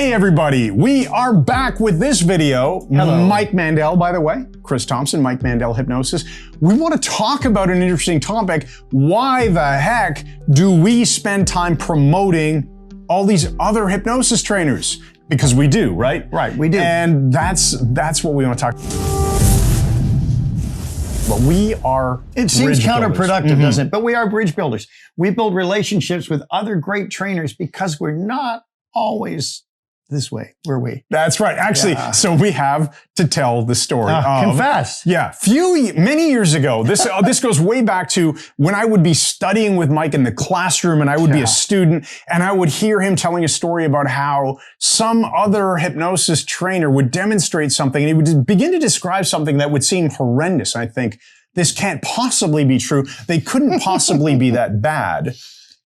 Hey everybody, we are back with this video. Hello. Mike Mandel, by the way, Chris Thompson, Mike Mandel Hypnosis. We want to talk about an interesting topic. Why the heck do we spend time promoting all these other hypnosis trainers? Because we do, right? Right, we do. And that's what we want to talk about. But we are It seems counterproductive, mm-hmm. doesn't it? But we are bridge builders. We build relationships with other great trainers because we're not always this way, were we? That's right. Actually, so we have to tell the story. Confess. Yeah, many years ago. This goes way back to when I would be studying with Mike in the classroom, and I would be a student, and I would hear him telling a story about how some other hypnosis trainer would demonstrate something, and he would begin to describe something that would seem horrendous. I think this can't possibly be true. They couldn't possibly be that bad.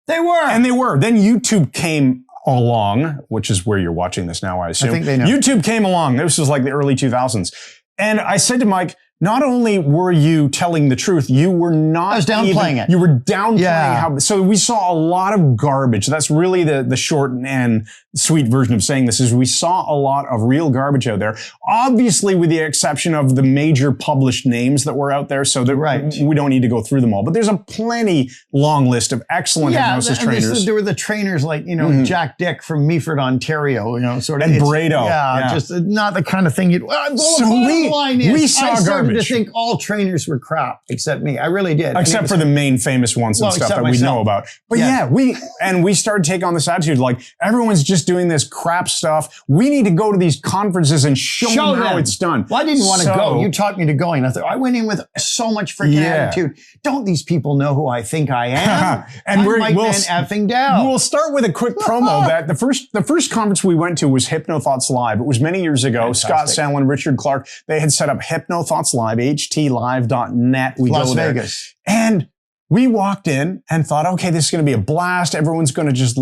They were, and they were. Then YouTube came along, which is where you're watching this now, I assume. I think they know. YouTube came along. This was like the early 2000s. And I said to Mike, not only were you telling the truth, you were not I was downplaying it. You were downplaying how, so we saw a lot of garbage. That's really the short and sweet version of saying this, is we saw a lot of real garbage out there. Obviously, with the exception of the major published names that were out there, so that we don't need to go through them all. But there's a plenty long list of excellent hypnosis trainers. There were the trainers like, Jack Dick from Meaford, Ontario, sort of. And Brado. Yeah, just not the kind of thing you'd, so we saw I started garbage. to think all trainers were crap, except me. I really did. Except for the main famous ones and stuff that we know about. But we started to take on this attitude, like everyone's just doing this crap stuff. We need to go to these conferences and show them how it's done. Well, I didn't want to go. You taught me to go. And I thought, I went in with so much freaking attitude. Don't these people know who I think I am? And I'm Mike Van effing Dow. We'll start with a quick promo that the first conference we went to was Hypnothoughts Live. It was many years ago. Scott Sandlin, Richard Clark, they had set up Hypnothoughts Live, htlive.net. We Las go there. Vegas. And we walked in and thought, okay, this is going to be a blast. Everyone's going to just,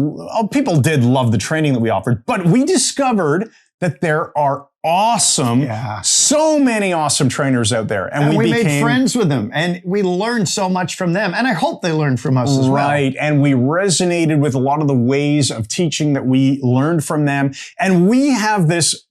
people did love the training that we offered, but we discovered that there are so many awesome trainers out there. And we made friends with them, and we learned so much from them. And I hope they learned from us as well. Right. And we resonated with a lot of the ways of teaching that we learned from them. And we have this,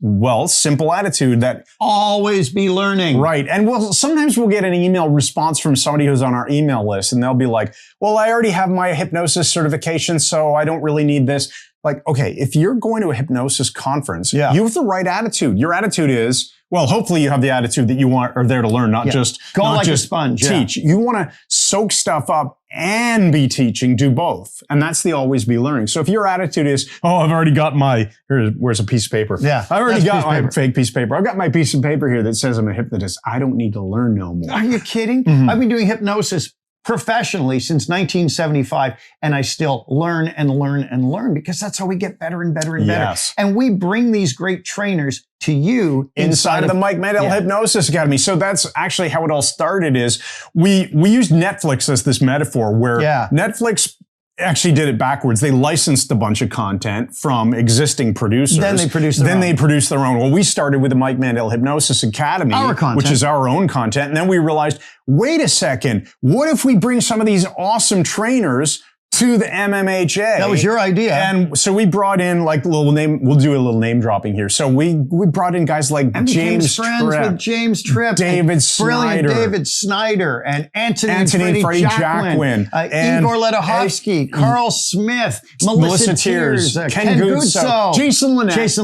simple attitude that always be learning. Right. And sometimes we'll get an email response from somebody who's on our email list, and they'll be like, well, I already have my hypnosis certification, so I don't really need this. Like, okay, if you're going to a hypnosis conference, you have the right attitude. Your attitude is, hopefully you have the attitude that you are there to learn, not just go like a sponge. Teach. You want to soak stuff up and be teaching, do both. And that's the always be learning. So if your attitude is, I've already got where's a piece of paper? Yeah. I've already got my fake piece of paper. I've got my piece of paper here that says I'm a hypnotist. I don't need to learn no more. Are you kidding? I've been doing hypnosis professionally since 1975, and I still learn and learn and learn, because that's how we get better and better and better. And we bring these great trainers to you inside of the Mike Mandel Hypnosis Academy. So that's actually how it all started. Is we used Netflix as this metaphor, where Netflix actually did it backwards. They licensed a bunch of content from existing producers. Then they produced their own. Well, we started with the Mike Mandel Hypnosis Academy, which is our own content. And then we realized, wait a second, what if we bring some of these awesome trainers to the MMHA? That was your idea. And so we brought in we'll do a little name dropping here. So we brought in guys like James friends with James Tripp, David Snyder, David Snyder, and Anthony Freddie Jacquin, Igor Ledachovsky, Carl Smith, Melissa Tiers, Ken Guzzo, Jason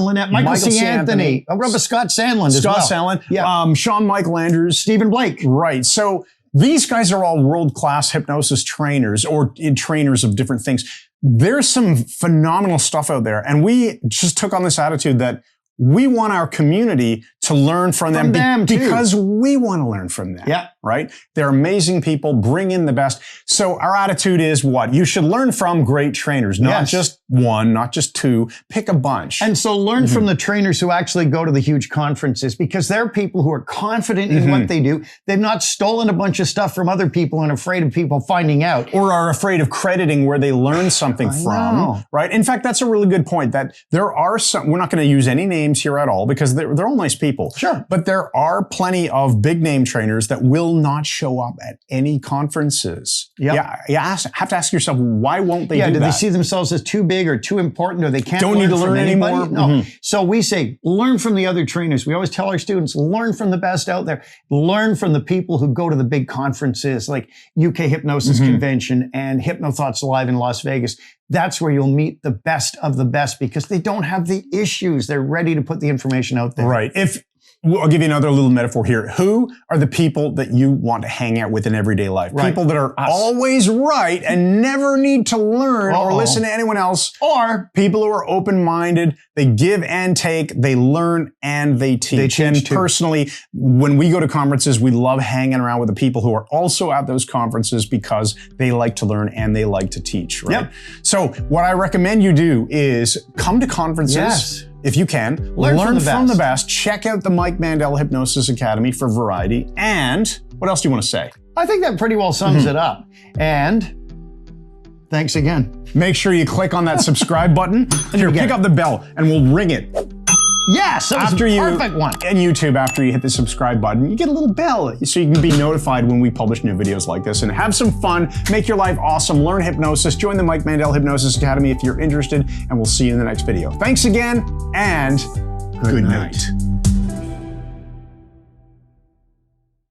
Linett, Michael C. Anthony, Scott Sandlin as well. Scott Sandlin, Sean Michael Andrews, Stephen Blake. Right. So these guys are all world-class hypnosis trainers, or trainers of different things. There's some phenomenal stuff out there. And we just took on this attitude that we want our community to learn from them because we want to learn from them. Yeah. Right? They're amazing people. Bring in the best. So our attitude is what? You should learn from great trainers, not just one, not just two. Pick a bunch. And so learn from the trainers who actually go to the huge conferences, because they're people who are confident in what they do. They've not stolen a bunch of stuff from other people and afraid of people finding out. Or are afraid of crediting where they learned something from. Right? In fact, that's a really good point, that there are some, we're not going to use any names here at all, because they're all nice people. Sure. But there are plenty of big name trainers that will not show up at any conferences. Yep. Yeah, you have to ask yourself, why won't they do that? Do they see themselves as too big or too important, or they can't Don't need to learn anymore? No. So we say, learn from the other trainers. We always tell our students, learn from the best out there. Learn from the people who go to the big conferences like UK Hypnosis Convention and HypnoThoughts Live in Las Vegas. That's where you'll meet the best of the best because they don't have the issues. They're ready to put the information out there. Right. I'll give you another little metaphor here. Who are the people that you want to hang out with in everyday life? Right. People that are always right and never need to learn or listen to anyone else. Or people who are open-minded. They give and take. They learn and they teach. And personally, when we go to conferences, we love hanging around with the people who are also at those conferences because they like to learn and they like to teach. Right? Yep. So what I recommend you do is come to conferences. Yes. If you can, learn from the best. Check out the Mike Mandel Hypnosis Academy for variety. And what else do you want to say? I think that pretty well sums it up. And thanks again. Make sure you click on that subscribe button. Here, pick up the bell and we'll ring it. Yes, that was a perfect one. And YouTube, after you hit the subscribe button, you get a little bell so you can be notified when we publish new videos like this. And have some fun, make your life awesome, learn hypnosis, join the Mike Mandel Hypnosis Academy if you're interested, and we'll see you in the next video. Thanks again, and good night.